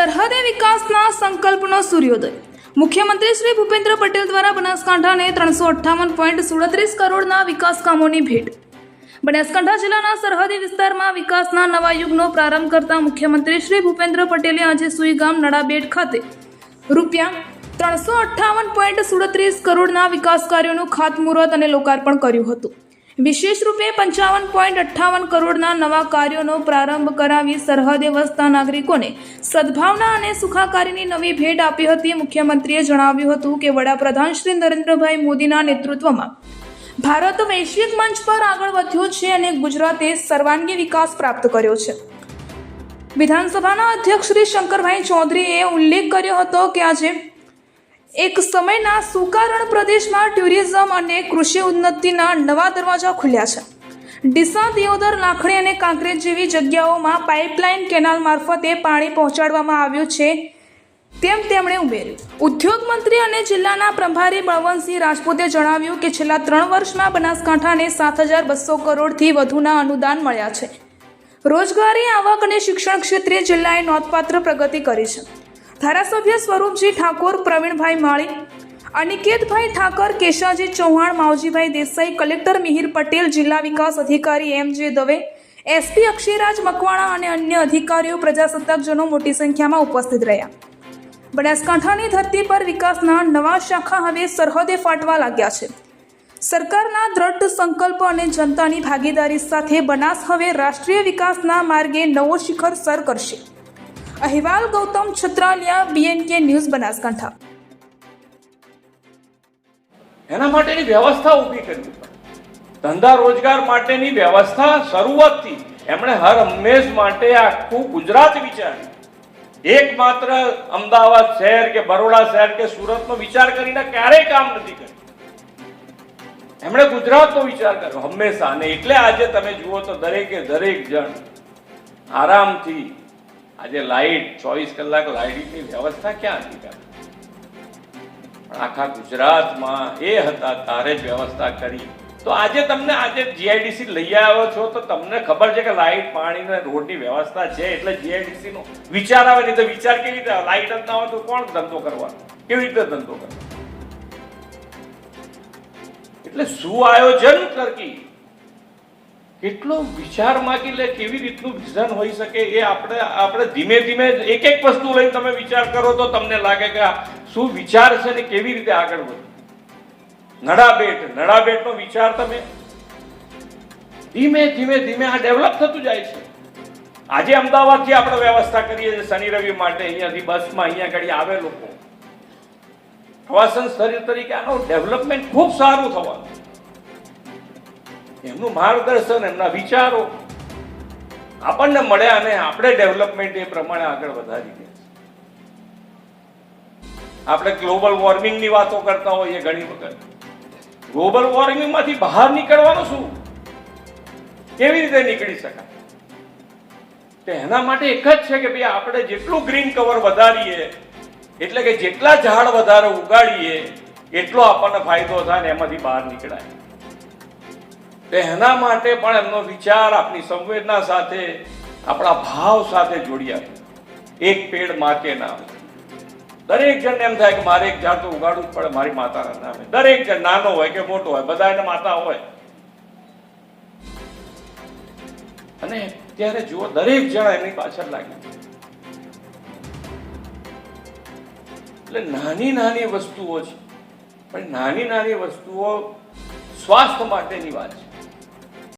સરહદે વિકાસના સંકલ્પનો સૂર્યોદય. મુખ્યમંત્રી શ્રી ભૂપેન્દ્ર પટેલ દ્વારા બનાસકાંઠાને 358.37 કરોડના વિકાસ કામોની ભેટ. બનાસકાંઠા જિલ્લાના સરહદી વિસ્તારમાં વિકાસના નવા યુગનો પ્રારંભ કરતા મુખ્યમંત્રી શ્રી ભૂપેન્દ્ર પટેલે આજે સુઈગામ નડાબેટ ખાતે રૂપિયા 358.37 કરોડના વિકાસ કાર્યોનું ખાતમુહૂર્ત અને લોકાર્પણ કર્યું હતું. વિશેષ રૂપે 55.58 કરોડના નવા કાર્યોનો પ્રારંભ કરાવી સરહદે વસતા નાગરિકોને સદભાવના અને સુખાકારીની નવી ભેટ આપી હતી. મુખ્યમંત્રીએ જણાવ્યું હતું કે વડાપ્રધાન શ્રી નરેન્દ્રભાઈ મોદીના નેતૃત્વમાં ભારત વૈશ્વિક મંચ પર આગળ વધ્યો છે અને ગુજરાતે સર્વાંગી વિકાસ પ્રાપ્ત કર્યો છે. વિધાનસભાના અધ્યક્ષ શ્રી શંકરભાઈ ચૌધરીએ ઉલ્લેખ કર્યો હતો કે આજે એક સમયના સુકારણ પ્રદેશમાં ટુરિઝમ અને કૃષિ ઉન્નતિના નવા દરવાજા ખુલ્યા છે. ડીસા, દિયોદર, લાખણી અને કાંકરેજ જેવી જગ્યાઓમાં પાઇપલાઇન કેનાલ મારફતે પાણી પહોંચાડવામાં આવ્યું છે તેમ તેમણે ઉમેર્યું. ઉદ્યોગ મંત્રી અને જિલ્લાના પ્રભારી બળવંતસિંહ રાજપૂતે જણાવ્યું કે છેલ્લા 3 વર્ષમાં બનાસકાંઠાને 7,200 કરોડથી વધુના અનુદાન મળ્યા છે. રોજગારી, આવક અને શિક્ષણ ક્ષેત્રે જિલ્લાએ નોંધપાત્ર પ્રગતિ કરી છે. ધારાસભ્ય સ્વરૂપજી ઠાકોર, પ્રવીણભાઈ માળી, અનિકેતભાઈ ઠાકર, કેશાજી ચૌહાણ, માવજીભાઈ દેસાઈ, કલેક્ટર મિહિર પટેલ, જિલ્લા વિકાસ અધિકારી M.J. દવે, SP અક્ષયરાજ મકવાણા અને અન્ય અધિકારીઓ, પ્રજાસત્તાકજનો મોટી સંખ્યામાં ઉપસ્થિત રહ્યા. બનાસકાંઠાની ધરતી પર વિકાસના નવા શાખા હવે સરહદે ફાટવા લાગ્યા છે. સરકારના દ્રઢ સંકલ્પ અને જનતાની ભાગીદારી સાથે બનાસ હવે રાષ્ટ્રીય વિકાસના માર્ગે નવો શિખર સર કરશે. અહેવાલ ગૌતમ છત્રાલિયા, BNK ન્યૂઝ, બનાસકાંઠા. એના માટેની વ્યવસ્થા ઊભી કરવી પડે. ધંધા રોજગાર માટેની વ્યવસ્થા શરૂઆતથી એમણે હર હંમેશ માટે આખું ગુજરાત વિચાર્યું. એકમાત્ર અમદાવાદ શહેર કે બરોડા શહેર કે સુરતનો વિચાર કરીને ક્યારેય કામ નથી કર્યું. એમણે ગુજરાતનો વિચાર કર્યો હંમેશા. અને એટલે આજે તમે જુઓ તો દરેકે દરેક જણ આરામથી આજે લાઈટ 24 કલાક લાઈટની વ્યવસ્થા ક્યાં હતી? પણ આખા ગુજરાતમાં એ હતા તારે જ વ્યવસ્થા કરી. તો આજે તમને આજે GIDC લઈ આવ્યો છો તો તમને ખબર છે કે લાઈટ, પાણી ને રોડની વ્યવસ્થા છે એટલે GIDC નો વિચાર આવે. નહીં તો વિચાર કેવી રીતે? લાઈટ જ ના હોય તો કોણ ધંધો કરવાનો? કેવી રીતે ધંધો કરવાનો? એટલે સુઆયોજન કરકી કેટલો વિચાર માંગી લે, કેવી રીતનું વિઝન હોઈ શકે એ આપણે ધીમે ધીમે એક એક વસ્તુ લઈને તમે વિચાર કરો તો તમને લાગે કે શું વિચાર છે ને કેવી રીતે આગળ વધે. નડાબેટનો વિચાર તમે ધીમે ધીમે આ ડેવલપ થતું જાય છે. આજે અમદાવાદથી આપણે વ્યવસ્થા કરીએ છીએ શનિ રવિ માટે, અહીંયાથી બસમાં અહીંયા ઘડી આવે લોકો. પ્રવાસન સ્થળ તરીકે આનું ડેવલપમેન્ટ ખૂબ સારું થવાનું. એમનું માર્ગદર્શન, એમના વિચારો આપણને મળ્યા અને આપણે ડેવલપમેન્ટ એ પ્રમાણે આગળ વધારી ગયા. આપણે ગ્લોબલ વોર્મિંગની વાતો કરતા હોઈએ ઘણી વખત. ગ્લોબલ વોર્મિંગમાંથી બહાર નીકળવાનું શું? કેવી રીતે નીકળી શકાય? તો એના માટે એક જ છે કે ભાઈ આપણે જેટલું ગ્રીન કવર વધારીએ એટલે કે જેટલા ઝાડ વધારે ઉગાડીએ એટલો આપણને ફાયદો થાય ને એમાંથી બહાર નીકળાય. એના માટે પણ એમનો વિચાર આપણી સંવેદના સાથે, આપણા ભાવ સાથે જોડ્યા. એક પેડ માં કે નામ. દરેક જણ એમ થાય કે મારે એક ઝાડ તો ઉગાડવું જ પડે મારી માતાના નામે. દરેક જણ નાનો હોય કે મોટો હોય, બધા એને માતા હોય. અને ત્યારે જુઓ દરેક જણ એની પાછળ લાગ્યું. એટલે નાની વસ્તુઓ છે, પણ નાની વસ્તુઓ સ્વાસ્થ્ય માટેની વાત છે.